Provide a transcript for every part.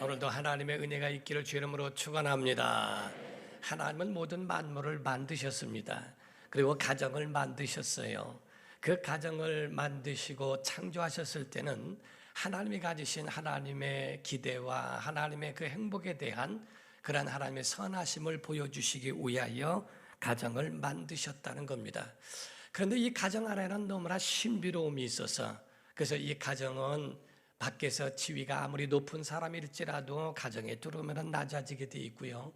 오늘도 하나님의 은혜가 있기를 주 이름으로 축원합니다. 하나님은 모든 만물을 만드셨습니다. 그리고 가정을 만드셨어요. 그 가정을 만드시고 창조하셨을 때는 하나님이 가지신 하나님의 기대와 하나님의 그 행복에 대한 그러한 하나님의 선하심을 보여주시기 위하여 가정을 만드셨다는 겁니다. 그런데 이 가정 안에는 너무나 신비로움이 있어서, 그래서 이 가정은 밖에서 지위가 아무리 높은 사람일지라도 가정에 들어오면 낮아지게 돼 있고요.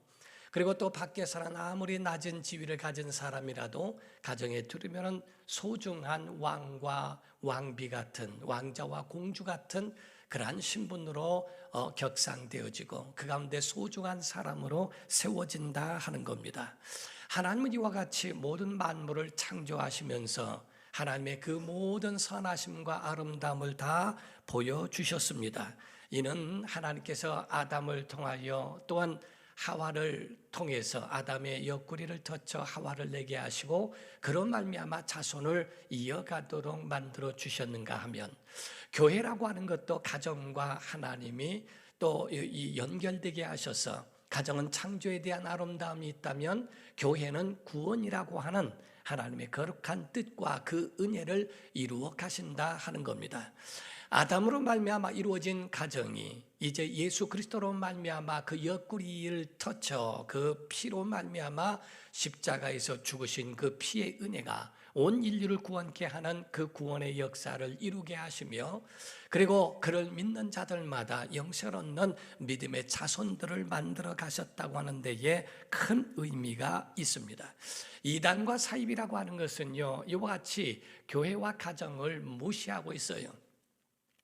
그리고 또 밖에서는 아무리 낮은 지위를 가진 사람이라도 가정에 들어오면 소중한 왕과 왕비 같은, 왕자와 공주 같은 그러한 신분으로 격상되어지고 그 가운데 소중한 사람으로 세워진다 하는 겁니다. 하나님은 이와 같이 모든 만물을 창조하시면서 하나님의 그 모든 선하심과 아름다움을 다 보여주셨습니다. 이는 하나님께서 아담을 통하여 또한 하와를 통해서 아담의 옆구리를 터쳐 하와를 내게 하시고 그런 말미암아 자손을 이어가도록 만들어 주셨는가 하면, 교회라고 하는 것도 가정과 하나님이 또 연결되게 하셔서, 가정은 창조에 대한 아름다움이 있다면 교회는 구원이라고 하는 하나님의 거룩한 뜻과 그 은혜를 이루어 가신다 하는 겁니다. 아담으로 말미암아 이루어진 가정이 이제 예수 그리스도로 말미암아 그 옆구리를 터쳐 그 피로 말미암아 십자가에서 죽으신 그 피의 은혜가 온 인류를 구원케 하는 그 구원의 역사를 이루게 하시며, 그리고 그를 믿는 자들마다 영생 얻는 믿음의 자손들을 만들어 가셨다고 하는 데에 큰 의미가 있습니다. 이단과 사입이라고 하는 것은요, 이와 같이 교회와 가정을 무시하고 있어요.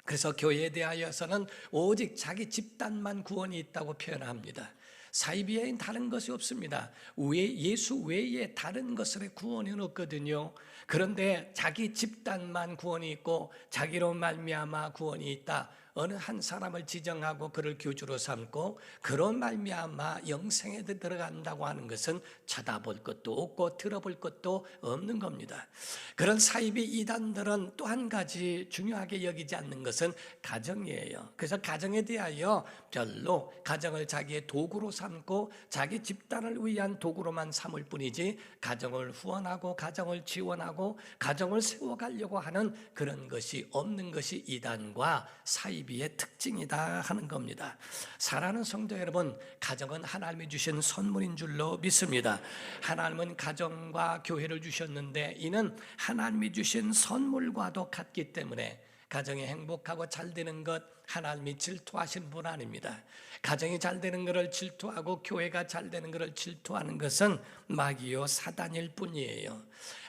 그래서 교회에 대하여서는 오직 자기 집단만 구원이 있다고 표현합니다. 사입 외에는 다른 것이 없습니다. 예수 외에 다른 것의 구원은 없거든요. 그런데 자기 집단만 구원이 있고 자기로 말미암아 구원이 있다. 어느 한 사람을 지정하고 그를 교주로 삼고 그런 말미암아 영생에 들어간다고 하는 것은 쳐다볼 것도 없고 들어볼 것도 없는 겁니다. 그런 사이비 이단들은 또 한 가지 중요하게 여기지 않는 것은 가정이에요. 그래서 가정에 대하여 별로 가정을 자기의 도구로 삼고 자기 집단을 위한 도구로만 삼을 뿐이지 가정을 후원하고 가정을 지원하고 가정을 세워가려고 하는 그런 것이 없는 것이 이단과 사이비의 특징이다 하는 겁니다. 사랑하는 성도 여러분, 가정은 하나님이 주신 선물인 줄로 믿습니다. 하나님은 가정과 교회를 주셨는데 이는 하나님이 주신 선물과도 같기 때문에 가정이 행복하고 잘 되는 것 하나님이 질투하신 분 아닙니다. 가정이 잘 되는 것을 질투하고 교회가 잘 되는 것을 질투하는 것은 마귀요 사단일 뿐이에요.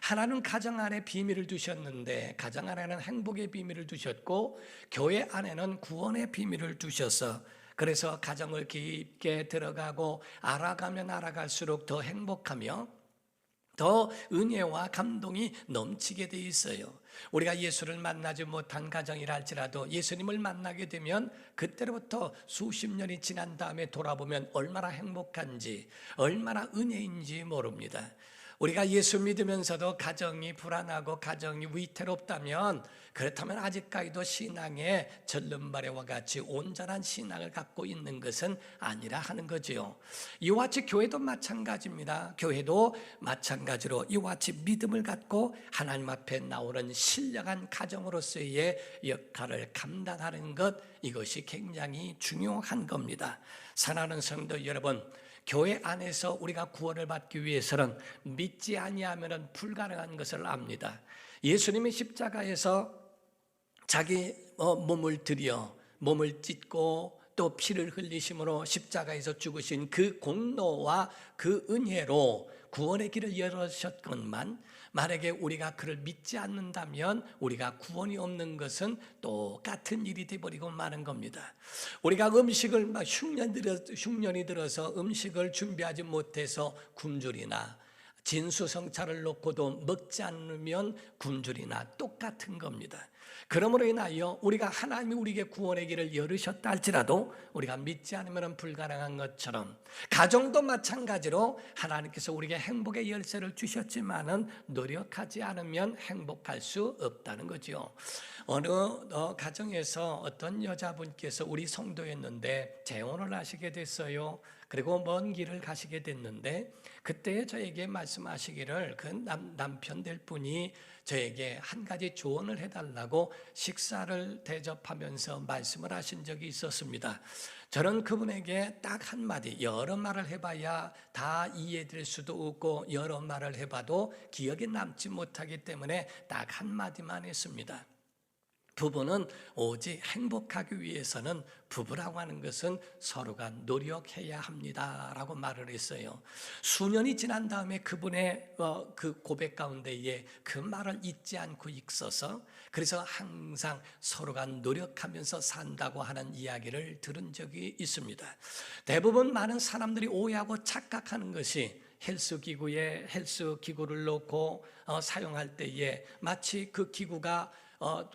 하나님은 가정 안에 비밀을 두셨는데 가정 안에는 행복의 비밀을 두셨고 교회 안에는 구원의 비밀을 두셔서, 그래서 가정을 깊게 들어가고 알아가면 알아갈수록 더 행복하며 더 은혜와 감동이 넘치게 돼 있어요. 우리가 예수를 만나지 못한 가정이라 할지라도 예수님을 만나게 되면 그때로부터 수십 년이 지난 다음에 돌아보면 얼마나 행복한지 얼마나 은혜인지 모릅니다. 우리가 예수 믿으면서도 가정이 불안하고 가정이 위태롭다면, 그렇다면 아직까지도 신앙의 절름발에와 같이 온전한 신앙을 갖고 있는 것은 아니라 하는 거지요. 이와 같이 교회도 마찬가지입니다. 교회도 마찬가지로 이와 같이 믿음을 갖고 하나님 앞에 나오는 신령한 가정으로서의 역할을 감당하는 것, 이것이 굉장히 중요한 겁니다. 사랑하는 성도 여러분, 교회 안에서 우리가 구원을 받기 위해서는 믿지 아니하면 불가능한 것을 압니다. 예수님이 십자가에서 자기 몸을 들여 몸을 찢고 또 피를 흘리심으로 십자가에서 죽으신 그 공로와 그 은혜로 구원의 길을 열으셨건만, 만약에 우리가 그를 믿지 않는다면 우리가 구원이 없는 것은 똑같은 일이 되어버리고 마는 겁니다. 우리가 음식을 막 흉년이 들어서 음식을 준비하지 못해서 굶주리나 진수성찬을 놓고도 먹지 않으면 굶주리나 똑같은 겁니다. 그러므로 인하여 우리가 하나님이 우리에게 구원의 길을 열으셨다 할지라도 우리가 믿지 않으면 불가능한 것처럼 가정도 마찬가지로 하나님께서 우리에게 행복의 열쇠를 주셨지만은 노력하지 않으면 행복할 수 없다는 거죠. 어느 가정에서 어떤 여자분께서 우리 성도였는데 재혼을 하시게 됐어요. 그리고 먼 길을 가시게 됐는데 그때 저에게 말씀하시기를 그 남편 될 분이 저에게 한 가지 조언을 해달라고 식사를 대접하면서 말씀을 하신 적이 있었습니다. 저는 그분에게 딱 한마디, 여러 말을 해봐야 다 이해될 수도 없고 여러 말을 해봐도 기억에 남지 못하기 때문에 딱 한마디만 했습니다. 부부는 오직 행복하기 위해서는 부부라고 하는 것은 서로가 노력해야 합니다라고 말을 했어요. 수년이 지난 다음에 그분의 그 고백 가운데에 그 말을 잊지 않고 있어서 그래서 항상 서로가 노력하면서 산다고 하는 이야기를 들은 적이 있습니다. 대부분 많은 사람들이 오해하고 착각하는 것이 헬스 기구를 놓고 사용할 때에 마치 그 기구가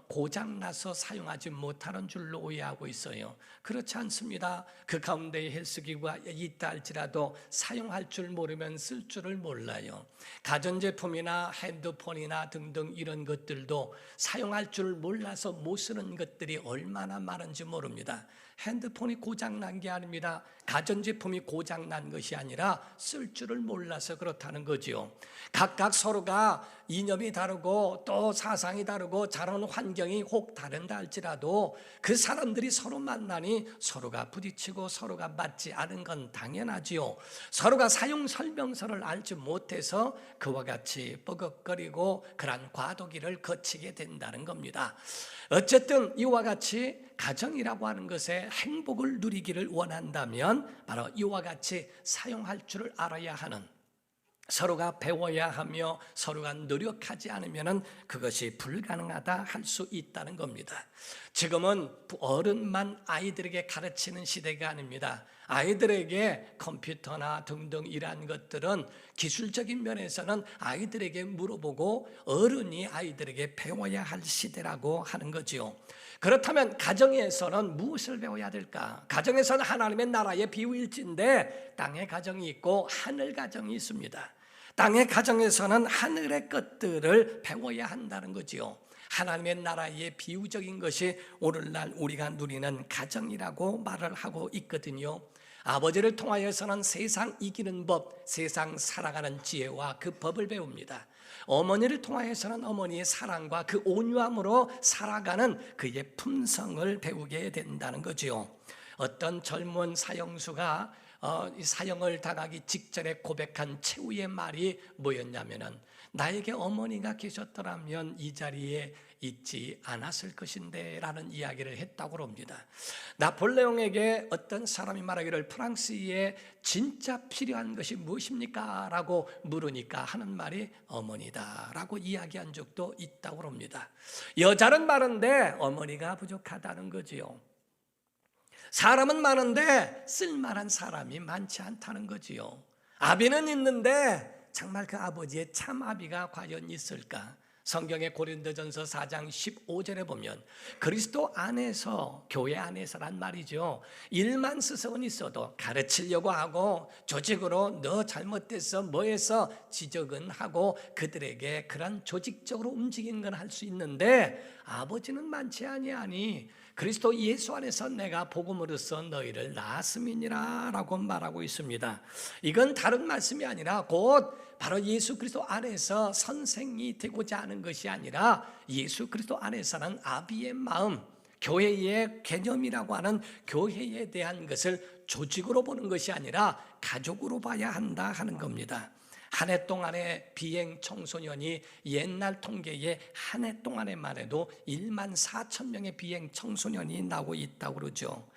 고장나서 사용하지 못하는 줄로 오해하고 있어요. 그렇지 않습니다. 그 가운데 헬스기구가 있다 할지라도 사용할 줄 모르면 쓸 줄을 몰라요. 가전제품이나 핸드폰이나 등등 이런 것들도 사용할 줄 몰라서 못 쓰는 것들이 얼마나 많은지 모릅니다. 핸드폰이 고장난 게 아닙니다. 가전제품이 고장난 것이 아니라 쓸 줄을 몰라서 그렇다는 거지요. 각각 서로가 이념이 다르고 또 사상이 다르고 자라는 환경이 혹 다른다 할지라도 그 사람들이 서로 만나니 서로가 부딪히고 서로가 맞지 않은 건 당연하지요. 서로가 사용 설명서를 알지 못해서 그와 같이 뻐걱거리고 그런 과도기를 거치게 된다는 겁니다. 어쨌든 이와 같이 가정이라고 하는 것에 행복을 누리기를 원한다면 바로 이와 같이 사용할 줄을 알아야 하는, 서로가 배워야 하며 서로가 노력하지 않으면 그것이 불가능하다 할 수 있다는 겁니다. 지금은 어른만 아이들에게 가르치는 시대가 아닙니다. 아이들에게 컴퓨터나 등등 이러한 것들은 기술적인 면에서는 아이들에게 물어보고 어른이 아이들에게 배워야 할 시대라고 하는 거지요. 그렇다면 가정에서는 무엇을 배워야 될까? 가정에서는 하나님의 나라의 비유일지인데 땅의 가정이 있고 하늘 가정이 있습니다. 땅의 가정에서는 하늘의 것들을 배워야 한다는 거지요. 하나님의 나라의 비유적인 것이 오늘날 우리가 누리는 가정이라고 말을 하고 있거든요. 아버지를 통하여서는 세상 이기는 법, 세상 살아가는 지혜와 그 법을 배웁니다. 어머니를 통하여서는 어머니의 사랑과 그 온유함으로 살아가는 그의 품성을 배우게 된다는 거지요. 어떤 젊은 사형수가 사형을 당하기 직전에 고백한 최후의 말이 뭐였냐면은 나에게 어머니가 계셨더라면 이 자리에 있지 않았을 것인데 라는 이야기를 했다고 합니다. 나폴레옹에게 어떤 사람이 말하기를 프랑스에 진짜 필요한 것이 무엇입니까? 라고 물으니까 하는 말이 어머니다 라고 이야기한 적도 있다고 합니다. 여자는 많은데 어머니가 부족하다는 거지요. 사람은 많은데 쓸만한 사람이 많지 않다는 거지요. 아비는 있는데 정말 그 아버지의 참 아비가 과연 있을까? 성경의 고린도전서 4장 15절에 보면 그리스도 안에서, 교회 안에서란 말이죠. 일만 스석은 있어도 가르치려고 하고 조직으로 너 잘못됐어 뭐해서 지적은 하고 그들에게 그런 조직적으로 움직이는 건 할 수 있는데 아버지는 많지 아니하니 그리스도 예수 안에서 내가 복음으로써 너희를 낳았음이니라 라고 말하고 있습니다. 이건 다른 말씀이 아니라 곧 바로 예수 그리스도 안에서 선생이 되고자 하는 것이 아니라 예수 그리스도 안에서는 아비의 마음, 교회의 개념이라고 하는 교회에 대한 것을 조직으로 보는 것이 아니라 가족으로 봐야 한다 하는 겁니다. 한 해 동안의 비행 청소년이 옛날 통계에 한 해 동안에만 해도 1만 4천 명의 비행 청소년이 나오고 있다고 그러죠.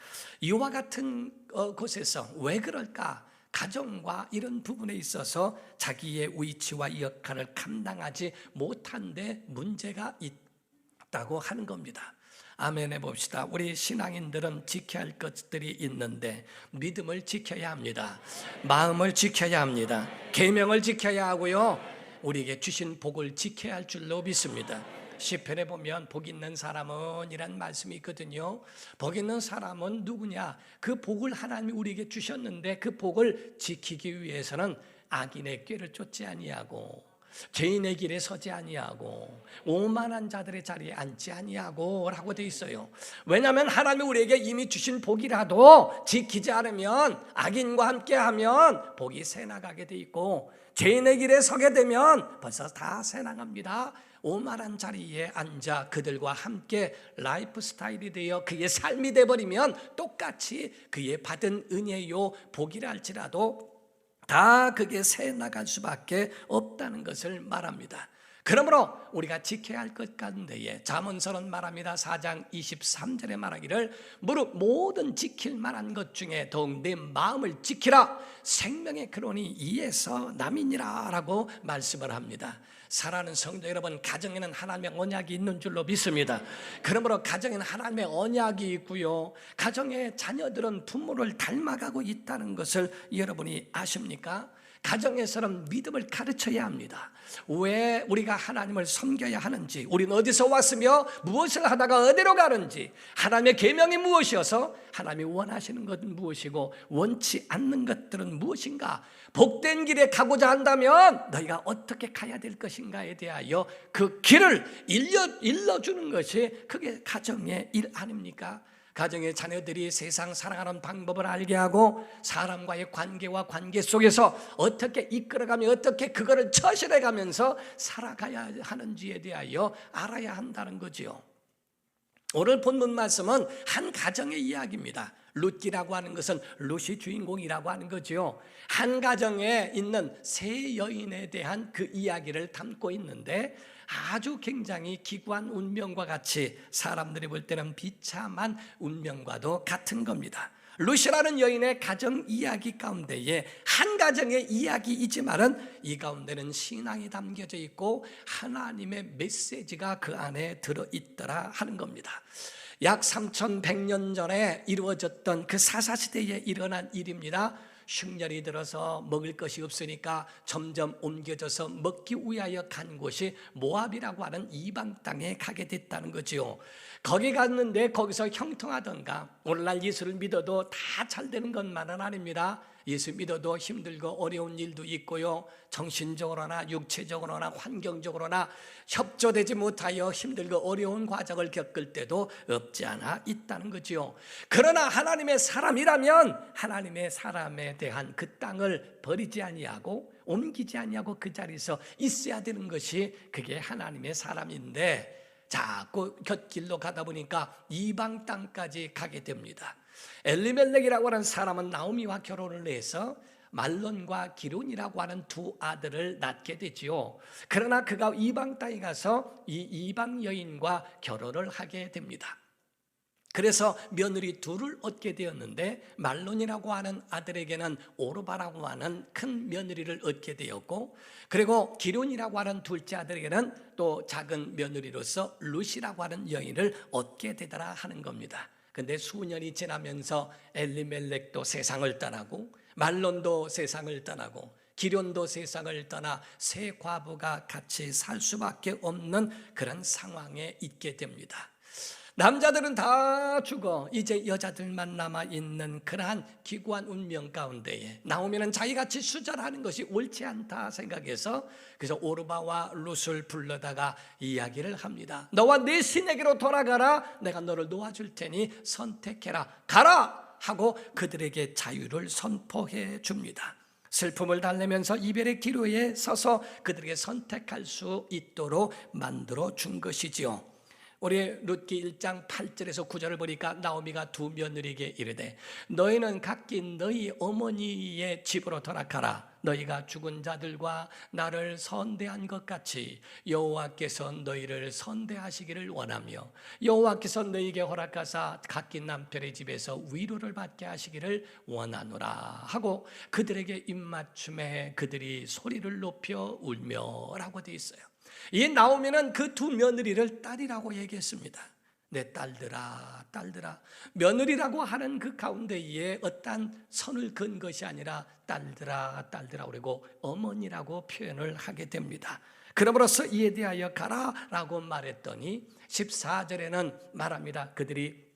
이와 같은 곳에서 왜 그럴까? 가정과 이런 부분에 있어서 자기의 위치와 역할을 감당하지 못한 데 문제가 있다고 하는 겁니다. 아멘 해봅시다. 우리 신앙인들은 지켜야 할 것들이 있는데 믿음을 지켜야 합니다. 마음을 지켜야 합니다. 계명을 지켜야 하고요. 우리에게 주신 복을 지켜야 할 줄로 믿습니다. 시편에 보면 복 있는 사람은 이란 말씀이 있거든요. 복 있는 사람은 누구냐? 그 복을 하나님이 우리에게 주셨는데 그 복을 지키기 위해서는 악인의 꾀를 쫓지 아니하고 죄인의 길에 서지 아니하고 오만한 자들의 자리에 앉지 아니하고 라고 되어 있어요. 왜냐하면 하나님이 우리에게 이미 주신 복이라도 지키지 않으면, 악인과 함께하면 복이 새나가게 돼 있고, 죄인의 길에 서게 되면 벌써 다 새나갑니다. 오만한 자리에 앉아 그들과 함께 라이프 스타일이 되어 그의 삶이 되어버리면 똑같이 그의 받은 은혜요 복이라 할지라도 다 그게 새 나갈 수밖에 없다는 것을 말합니다. 그러므로 우리가 지켜야 할 것 가운데에 잠언서는 말합니다. 4장 23절에 말하기를 무릇 모든 지킬 만한 것 중에 더욱 내 마음을 지키라. 생명의 근원이 이에서 남이니라 라고 말씀을 합니다. 사랑하는 성도 여러분, 가정에는 하나님의 언약이 있는 줄로 믿습니다. 그러므로 가정에는 하나님의 언약이 있고요, 가정의 자녀들은 부모를 닮아가고 있다는 것을 여러분이 아십니까? 가정에서는 믿음을 가르쳐야 합니다. 왜 우리가 하나님을 섬겨야 하는지, 우리는 어디서 왔으며 무엇을 하다가 어디로 가는지, 하나님의 계명이 무엇이어서 하나님이 원하시는 것은 무엇이고 원치 않는 것들은 무엇인가, 복된 길에 가고자 한다면 너희가 어떻게 가야 될 것인가에 대하여 그 길을 일러주는 것이 그게 가정의 일 아닙니까? 가정의 자녀들이 세상 살아가는 방법을 알게 하고 사람과의 관계와 관계 속에서 어떻게 이끌어가며 어떻게 그거를 처신해가면서 살아가야 하는지에 대하여 알아야 한다는 거지요. 오늘 본문 말씀은 한 가정의 이야기입니다. 룻기라고 하는 것은 룻이 주인공이라고 하는 거죠. 한 가정에 있는 세 여인에 대한 그 이야기를 담고 있는데 아주 굉장히 기구한 운명과 같이 사람들이 볼 때는 비참한 운명과도 같은 겁니다. 룻이라는 여인의 가정 이야기 가운데에 한 가정의 이야기이지만은 이 가운데는 신앙이 담겨져 있고 하나님의 메시지가 그 안에 들어있더라 하는 겁니다. 약 3100년 전에 이루어졌던 그 사사시대에 일어난 일입니다. 흉년이 들어서 먹을 것이 없으니까 점점 옮겨져서 먹기 위하여 간 곳이 모압이라고 하는 이방 땅에 가게 됐다는 거지요. 거기 갔는데 거기서 형통하던가, 오늘날 예수를 믿어도 다 잘 되는 것만은 아닙니다. 예수 믿어도 힘들고 어려운 일도 있고요, 정신적으로나 육체적으로나 환경적으로나 협조되지 못하여 힘들고 어려운 과정을 겪을 때도 없지 않아 있다는 거지요. 그러나 하나님의 사람이라면 하나님의 사람에 대한 그 땅을 버리지 아니하고 옮기지 아니하고 그 자리에서 있어야 되는 것이 그게 하나님의 사람인데, 자꾸 곁길로 가다 보니까 이방 땅까지 가게 됩니다. 엘리멜렉이라고 하는 사람은 나오미와 결혼을 해서 말론과 기론이라고 하는 두 아들을 낳게 되지요. 그러나 그가 이방 땅에 가서 이 이방 여인과 결혼을 하게 됩니다. 그래서 며느리 둘을 얻게 되었는데, 말론이라고 하는 아들에게는 오르바라고 하는 큰 며느리를 얻게 되었고, 그리고 기론이라고 하는 둘째 아들에게는 또 작은 며느리로서 룻이라고 하는 여인을 얻게 되더라 하는 겁니다. 근데 수년이 지나면서 엘리멜렉도 세상을 떠나고 말론도 세상을 떠나고 기련도 세상을 떠나 세 과부가 같이 살 수밖에 없는 그런 상황에 있게 됩니다. 남자들은 다 죽어 이제 여자들만 남아있는 그러한 기구한 운명 가운데에 나오면은 자기같이 수절하는 것이 옳지 않다 생각해서, 그래서 오르바와 룻을 불러다가 이야기를 합니다. 너와 네 신에게로 돌아가라. 내가 너를 놓아줄 테니 선택해라. 가라 하고 그들에게 자유를 선포해 줍니다. 슬픔을 달래면서 이별의 기로에 서서 그들에게 선택할 수 있도록 만들어 준 것이지요. 우리 룻기 1장 8절에서 9절을 보니까 나오미가 두 며느리에게 이르되 너희는 각기 너희 어머니의 집으로 돌아가라. 너희가 죽은 자들과 나를 선대한 것 같이 여호와께서 너희를 선대하시기를 원하며 여호와께서 너희에게 허락하사 각기 남편의 집에서 위로를 받게 하시기를 원하노라 하고 그들에게 입맞춤에 그들이 소리를 높여 울며 라고 되어 있어요. 이 나오미는 그 두 며느리를 딸이라고 얘기했습니다. 내 딸들아, 딸들아. 며느리라고 하는 그 가운데에 어떠한 선을 그은 것이 아니라 딸들아, 딸들아 그리고 어머니라고 표현을 하게 됩니다. 그러므로서 이에 대하여 가라라고 말했더니 14절에는 말합니다. 그들이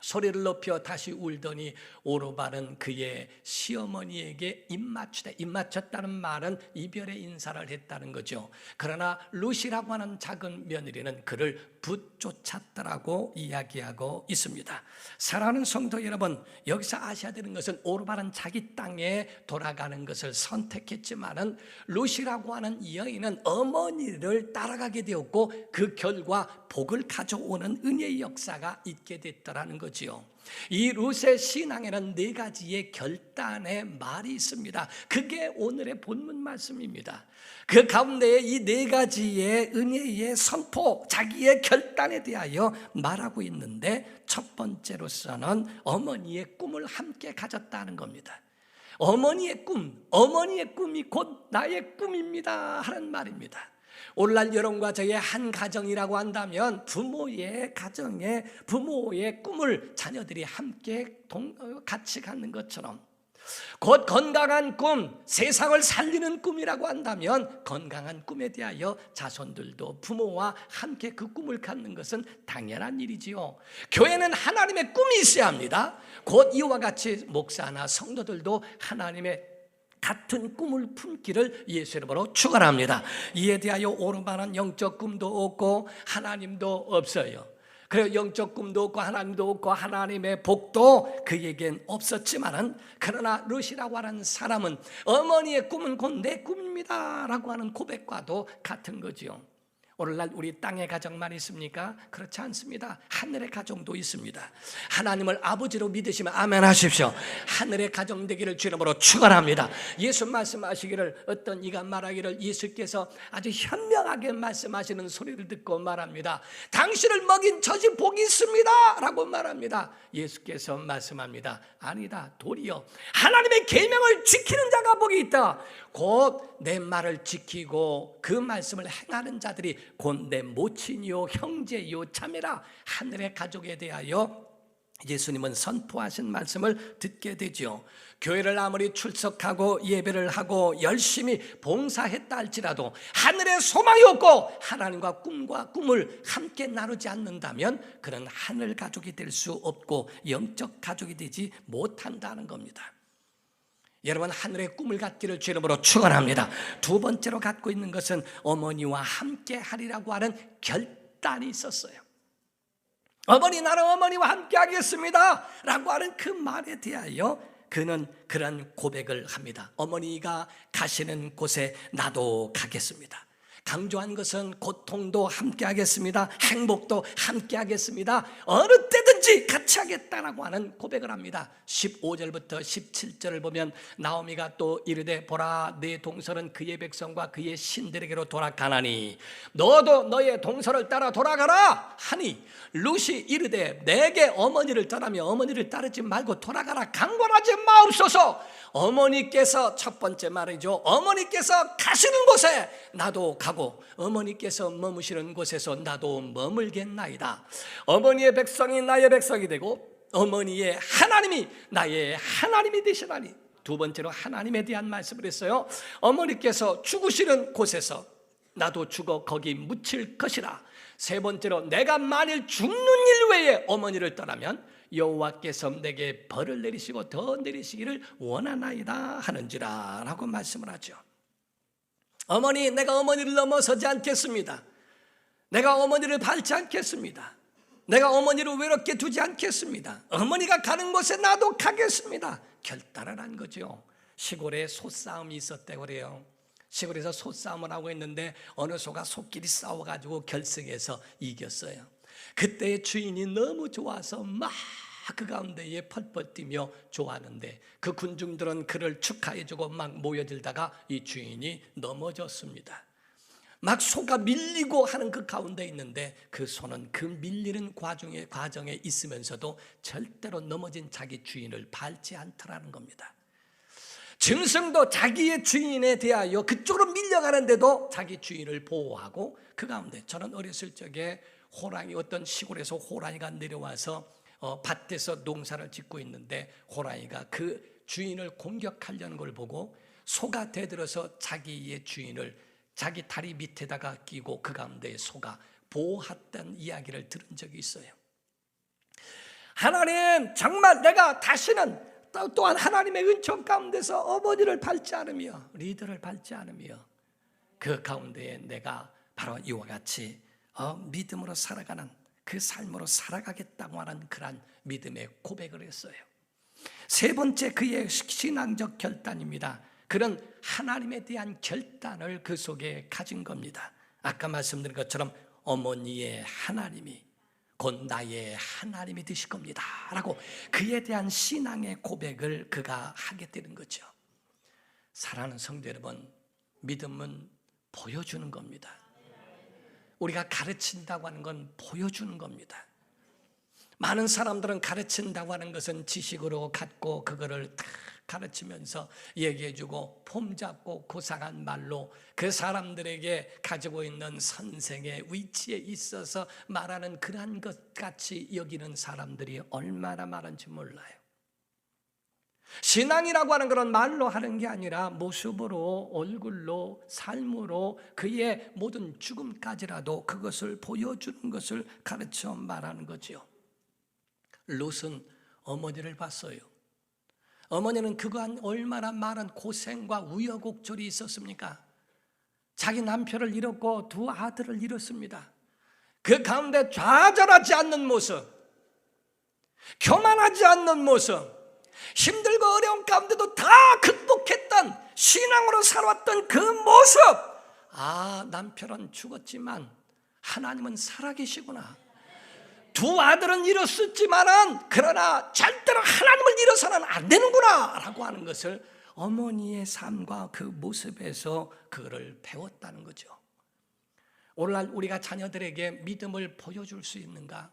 소리를 높여 다시 울더니 오르반은 그의 시어머니에게 입맞췄다는 말은 이별의 인사를 했다는 거죠. 그러나 루시라고 하는 작은 며느리는 그를 붙쫓았다라고 이야기하고 있습니다. 사랑하는 성도 여러분, 여기서 아셔야 되는 것은 오르반은 자기 땅에 돌아가는 것을 선택했지만은 루시라고 하는 여인은 어머니를 따라가게 되었고 그 결과 복을 가져오는 은혜의 역사가 있게 됐다라는 거지요. 이 룻의 신앙에는 4가지의 결단의 말이 있습니다. 그게 오늘의 본문 말씀입니다. 그 가운데에 이 4가지의 은혜의 선포, 자기의 결단에 대하여 말하고 있는데 첫 번째로서는 어머니의 꿈을 함께 가졌다는 겁니다. 어머니의 꿈이 곧 나의 꿈입니다 하는 말입니다. 오늘날 여러분과 저의 한 가정이라고 한다면 부모의 가정에 부모의 꿈을 자녀들이 함께 같이 갖는 것처럼 곧 건강한 꿈, 세상을 살리는 꿈이라고 한다면 건강한 꿈에 대하여 자손들도 부모와 함께 그 꿈을 갖는 것은 당연한 일이지요. 교회는 하나님의 꿈이 있어야 합니다. 곧 이와 같이 목사나 성도들도 하나님의 같은 꿈을 품기를 예수 이름으로 축원합니다. 이에 대하여 오르반은 영적 꿈도 없고 하나님도 없어요. 그리고 영적 꿈도 없고 하나님도 없고 하나님의 복도 그에겐 없었지만은 그러나 룻이라고 하는 사람은 어머니의 꿈은 곧 내 꿈입니다 라고 하는 고백과도 같은 거지요. 오늘날 우리 땅의 가정만 있습니까? 그렇지 않습니다. 하늘의 가정도 있습니다. 하나님을 아버지로 믿으시면 아멘 하십시오. 하늘의 가정 되기를 주 이름으로 축원합니다. 예수 말씀하시기를 어떤 이가 말하기를 예수께서 아주 현명하게 말씀하시는 소리를 듣고 말합니다. 당신을 먹인 젖이 복이 있습니다 라고 말합니다. 예수께서 말씀합니다. 아니다, 도리어 하나님의 계명을 지키는 자가 복이 있다. 곧 내 말을 지키고 그 말씀을 행하는 자들이 곧 내 모친이요 형제요 자매라. 하늘의 가족에 대하여 예수님은 선포하신 말씀을 듣게 되죠. 교회를 아무리 출석하고 예배를 하고 열심히 봉사했다 할지라도 하늘의 소망이 없고 하나님과 꿈을 함께 나누지 않는다면 그는 하늘 가족이 될 수 없고 영적 가족이 되지 못한다는 겁니다. 여러분, 하늘의 꿈을 갖기를 주 이름으로 축원합니다. 두 번째로 갖고 있는 것은 어머니와 함께 하리라고 하는 결단이 있었어요. 어머니, 나는 어머니와 함께 하겠습니다 라고 하는 그 말에 대하여 그는 그런 고백을 합니다. 어머니가 가시는 곳에 나도 가겠습니다. 강조한 것은 고통도 함께 하겠습니다. 행복도 함께 하겠습니다. 어느 때든지 같이 하겠다라고 하는 고백을 합니다. 15절부터 17절을 보면 나오미가 또 이르되 보라, 내 동서는 그의 백성과 그의 신들에게로 돌아가나니 너도 너의 동서를 따라 돌아가라 하니 룻이 이르되 내게 어머니를 떠나며 어머니를 따르지 말고 돌아가라 강권하지 마옵소서. 어머니께서 첫 번째 말이죠. 어머니께서 가시는 곳에 나도 가고 어머니께서 머무시는 곳에서 나도 머물겠나이다. 어머니의 백성이 나의 백성이 되고 어머니의 하나님이 나의 하나님이 되시라니. 두 번째로 하나님에 대한 말씀을 했어요. 어머니께서 죽으시는 곳에서 나도 죽어 거기 묻힐 것이라. 세 번째로 내가 만일 죽는 일 외에 어머니를 떠나면 여호와께서 내게 벌을 내리시고 더 내리시기를 원하나이다 하는지라 라고 말씀을 하죠. 어머니, 내가 어머니를 넘어서지 않겠습니다. 내가 어머니를 밟지 않겠습니다. 내가 어머니를 외롭게 두지 않겠습니다. 어머니가 가는 곳에 나도 가겠습니다. 결단을 한 거죠. 시골에 소싸움이 있었다고 그래요. 시골에서 소싸움을 하고 있는데 어느 소가 소끼리 싸워가지고 결승해서 이겼어요. 그때 주인이 너무 좋아서 막 그 가운데에 펄펄 뛰며 좋아하는데 그 군중들은 그를 축하해주고 막 모여들다가 이 주인이 넘어졌습니다. 막 소가 밀리고 하는 그 가운데 있는데 그 소는 그 밀리는 과정에 있으면서도 절대로 넘어진 자기 주인을 밟지 않더라는 겁니다. 짐승도 자기의 주인에 대하여 그쪽으로 밀려가는데도 자기 주인을 보호하고 그 가운데 저는 어렸을 적에 호랑이, 어떤 시골에서 호랑이가 내려와서 밭에서 농사를 짓고 있는데 호랑이가 그 주인을 공격하려는 걸 보고 소가 대들어서 자기의 주인을 자기 다리 밑에다가 끼고 그 가운데 속아 보호했던 이야기를 들은 적이 있어요. 하나님, 정말 내가 다시는 또한 하나님의 은총 가운데서 어머니를 밟지 않으며 리더를 밟지 않으며 그 가운데에 내가 바로 이와 같이 믿음으로 살아가는 그 삶으로 살아가겠다고 하는 그런 믿음의 고백을 했어요. 세 번째, 그의 신앙적 결단입니다. 그런 하나님에 대한 결단을 그 속에 가진 겁니다. 아까 말씀드린 것처럼 어머니의 하나님이 곧 나의 하나님이 되실 겁니다 라고 그에 대한 신앙의 고백을 그가 하게 되는 거죠. 사랑하는 성도 여러분, 믿음은 보여주는 겁니다. 우리가 가르친다고 하는 건 보여주는 겁니다. 많은 사람들은 가르친다고 하는 것은 지식으로 갖고 그거를 다 가르치면서 얘기해주고 폼 잡고 고상한 말로 그 사람들에게 가지고 있는 선생의 위치에 있어서 말하는 그러한 것 같이 여기는 사람들이 얼마나 많은지 몰라요. 신앙이라고 하는 그런 말로 하는 게 아니라 모습으로, 얼굴로, 삶으로 그의 모든 죽음까지라도 그것을 보여주는 것을 가르쳐 말하는 거죠. 롯은 어머니를 봤어요. 어머니는 그간 얼마나 많은 고생과 우여곡절이 있었습니까? 자기 남편을 잃었고 두 아들을 잃었습니다. 그 가운데 좌절하지 않는 모습, 교만하지 않는 모습, 힘들고 어려운 가운데도 다 극복했던 신앙으로 살아왔던 그 모습, 남편은 죽었지만 하나님은 살아계시구나. 두 아들은 잃었었지만은 그러나 절대로 하나님을 잃어서는 안 되는구나 라고 하는 것을 어머니의 삶과 그 모습에서 그거를 배웠다는 거죠. 오늘날 우리가 자녀들에게 믿음을 보여줄 수 있는가?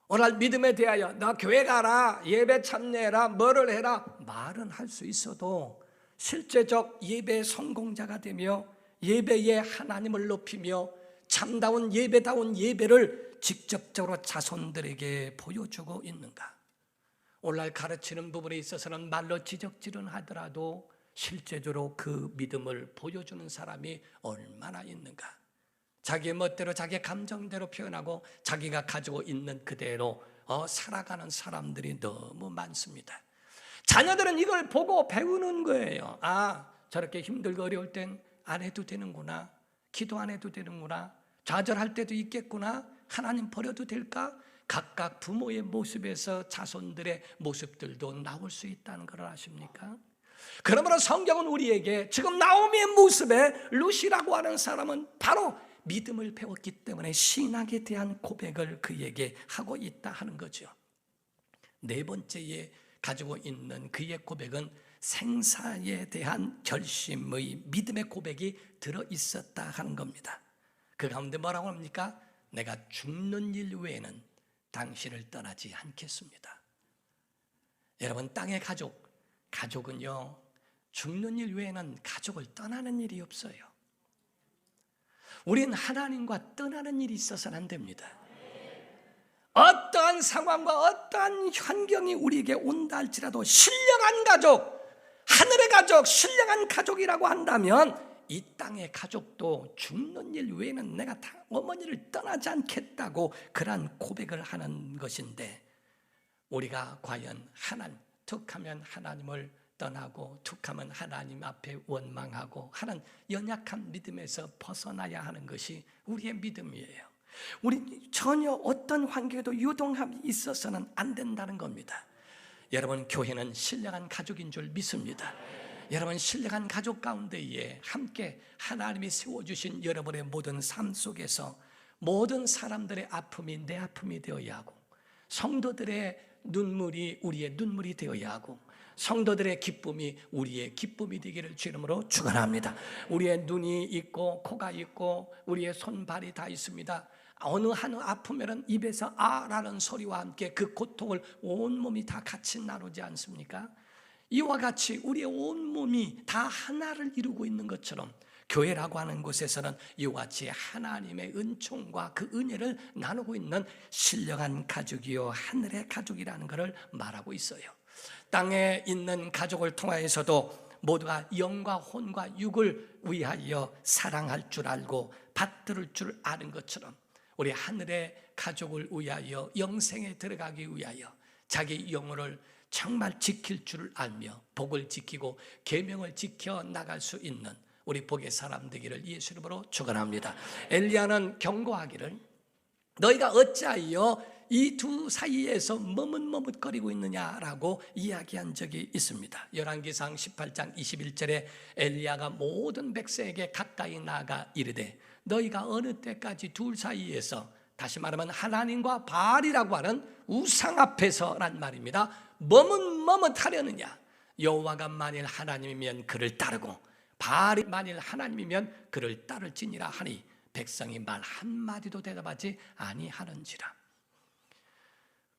오늘날 믿음에 대하여 너 교회 가라, 예배 참여해라, 뭐를 해라 말은 할 수 있어도 실제적 예배 성공자가 되며 예배에 하나님을 높이며 참다운 예배다운 예배를 직접적으로 자손들에게 보여주고 있는가? 오늘날 가르치는 부분에 있어서는 말로 지적질은 하더라도 실제적으로 그 믿음을 보여주는 사람이 얼마나 있는가? 자기의 멋대로 자기의 감정대로 표현하고 자기가 가지고 있는 그대로 살아가는 사람들이 너무 많습니다. 자녀들은 이걸 보고 배우는 거예요. 저렇게 힘들고 어려울 땐 안 해도 되는구나. 기도 안 해도 되는구나. 좌절할 때도 있겠구나. 하나님 버려도 될까? 각각 부모의 모습에서 자손들의 모습들도 나올 수 있다는 걸 아십니까? 그러므로 성경은 우리에게 지금 나오미의 모습에 룻이라고 하는 사람은 바로 믿음을 배웠기 때문에 신앙에 대한 고백을 그에게 하고 있다 하는 거죠. 네 번째에 가지고 있는 그의 고백은 생사에 대한 결심의 믿음의 고백이 들어있었다 하는 겁니다. 그 가운데 뭐라고 합니까? 내가 죽는 일 외에는 당신을 떠나지 않겠습니다. 여러분, 땅의 가족은요, 죽는 일 외에는 가족을 떠나는 일이 없어요. 우린 하나님과 떠나는 일이 있어서는 안 됩니다. 어떠한 상황과 어떠한 환경이 우리에게 온다 할지라도 신령한 가족, 하늘의 가족, 신령한 가족이라고 한다면 이 땅의 가족도 죽는 일 외에는 내가 어머니를 떠나지 않겠다고 그러한 고백을 하는 것인데, 우리가 과연 툭하면 하나님을 떠나고 툭하면 하나님 앞에 원망하고 하는 연약한 믿음에서 벗어나야 하는 것이 우리의 믿음이에요. 우리 전혀 어떤 환경에도 유동함이 있어서는 안 된다는 겁니다. 여러분, 교회는 신령한 가족인 줄 믿습니다. 여러분, 신령한 가족 가운데에 함께 하나님이 세워주신 여러분의 모든 삶 속에서 모든 사람들의 아픔이 내 아픔이 되어야 하고, 성도들의 눈물이 우리의 눈물이 되어야 하고, 성도들의 기쁨이 우리의 기쁨이 되기를 주 이름으로 축원합니다. 우리의 눈이 있고 코가 있고 우리의 손발이 다 있습니다. 어느 한 아프면은 입에서 라는 소리와 함께 그 고통을 온몸이 다 같이 나누지 않습니까? 이와 같이 우리의 온몸이 다 하나를 이루고 있는 것처럼 교회라고 하는 곳에서는 이와 같이 하나님의 은총과 그 은혜를 나누고 있는 신령한 가족이요 하늘의 가족이라는 것을 말하고 있어요. 땅에 있는 가족을 통하여서도 모두가 영과 혼과 육을 위하여 사랑할 줄 알고 받들을 줄 아는 것처럼 우리 하늘의 가족을 위하여 영생에 들어가기 위하여 자기 영혼을 정말 지킬 줄 알며 복을 지키고 계명을 지켜 나갈 수 있는 우리 복의 사람 되기를 예수 이름으로 축원합니다. 엘리야는 경고하기를 너희가 어찌하여 이 두 사이에서 머뭇머뭇거리고 있느냐라고 이야기한 적이 있습니다. 열왕기상 18장 21절에 엘리야가 모든 백성에게 가까이 나아가 이르되 너희가 어느 때까지 둘 사이에서, 다시 말하면 하나님과 바알이라고 하는 우상 앞에서란 말입니다, 머뭇머뭇하려느냐. 여호와가 만일 하나님이면 그를 따르고 바알이 만일 하나님이면 그를 따를지니라 하니 백성이 말 한마디도 대답하지 아니하는지라.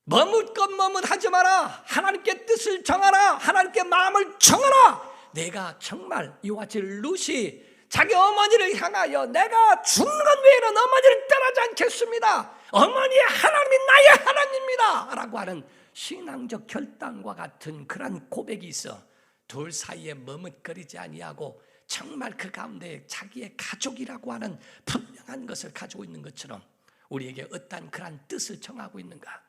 머뭇하지 마라. 하나님께 뜻을 정하라. 하나님께 마음을 정하라. 내가 정말 이와 같이 룻이 자기 어머니를 향하여 내가 죽는 것 외에는 어머니를 떠나지 않겠습니다, 어머니의 하나님이 나의 하나님입니다 라고 하는 신앙적 결단과 같은 그런 고백이 있어 둘 사이에 머뭇거리지 아니하고 정말 그 가운데 자기의 가족이라고 하는 분명한 것을 가지고 있는 것처럼 우리에게 어떠한 그런 뜻을 정하고 있는가.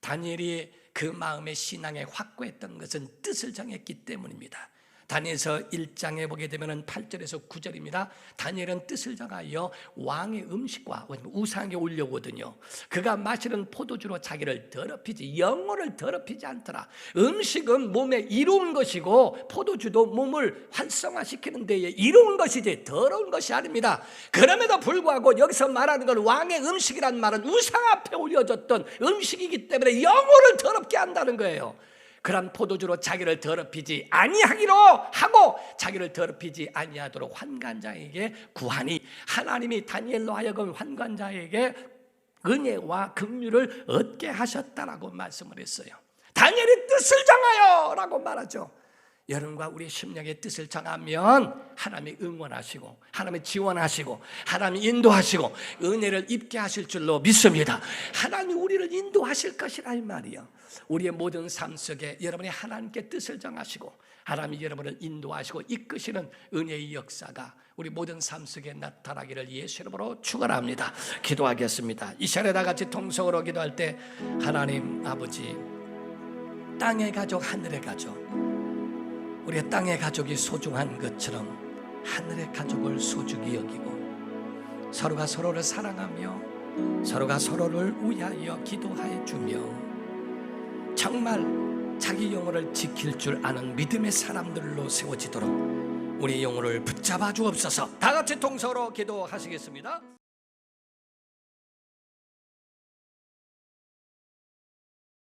다니엘이 그 마음의 신앙에 확고했던 것은 뜻을 정했기 때문입니다. 다니엘서 1장에 보게 되면 8절에서 9절입니다. 다니엘은 뜻을 정하여 왕의 음식과 우상에 올려오거든요. 그가 마시는 포도주로 자기를 더럽히지 영혼을 더럽히지 않더라. 음식은 몸에 이로운 것이고 포도주도 몸을 활성화시키는 데에 이로운 것이지 더러운 것이 아닙니다. 그럼에도 불구하고 여기서 말하는 건 왕의 음식이란 말은 우상 앞에 올려졌던 음식이기 때문에 영혼을 더럽게 한다는 거예요. 그런 포도주로 자기를 더럽히지 아니하기로 하고 자기를 더럽히지 아니하도록 환관자에게 구하니 하나님이 다니엘로 하여금 환관자에게 은혜와 긍휼을 얻게 하셨다라고 말씀을 했어요. 다니엘이 뜻을 정하여 라고 말하죠. 여러분과 우리 심령의 뜻을 정하면 하나님이 응원하시고 하나님이 지원하시고 하나님이 인도하시고 은혜를 입게 하실 줄로 믿습니다. 하나님이 우리를 인도하실 것이라 이 말이요. 우리의 모든 삶 속에 여러분이 하나님께 뜻을 정하시고 하나님이 여러분을 인도하시고 이끄시는 은혜의 역사가 우리 모든 삶 속에 나타나기를 예수 이름으로 축원합니다. 기도하겠습니다. 이 시간에 다 같이 통성으로 기도할 때 하나님 아버지, 땅의 가족 하늘의 가족, 우리의 땅의 가족이 소중한 것처럼 하늘의 가족을 소중히 여기고 서로가 서로를 사랑하며 서로가 서로를 위하여 기도하여 주며 정말 자기 영혼을 지킬 줄 아는 믿음의 사람들로 세워지도록 우리 영혼을 붙잡아 주옵소서. 다 같이 통서로 기도하시겠습니다.